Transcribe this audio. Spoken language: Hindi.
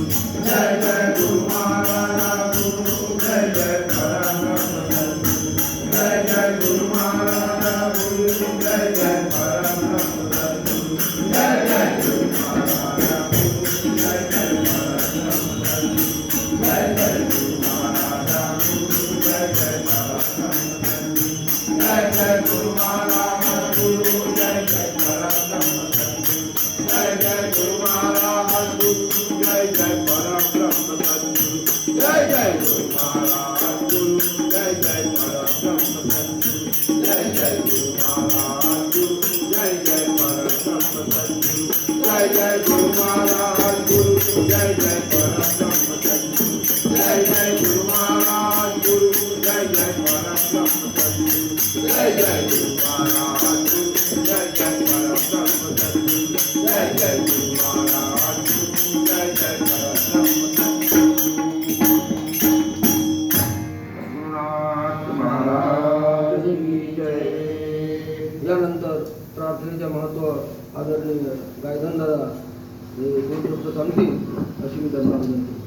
जय जय गुरु महाराज गुरु जय जय परम जय जय गुरु महाराज गुरु जय जय परम जय जय गुरु महाराज गुरु जय जय परम जय जय गुरु महाराज गुरु जय जय परम जय जय गुरु महाराज गुरु जय जय परम जय जय गुरु महाराज गुरु जय जय परम जय जय गुरु महाराज गुरु जय जय परम जय जय गुरु महाराज गुरु जय जय परम जय जय गुरु महाराज गुरु जय जय परम जय जय गुरु महाराज गुरु जय जय परम जय जय गुरु महाराज गुरु जय जय परम जय जय गुरु महाराज गुरु जय जय परम गुरुनाथ महाराज की जय। यानंतर प्रार्थनेचे महत्त्व आदरणीय गायधन दादा हे दोन शब्द सांगतील अशी मी त्यांना विनंती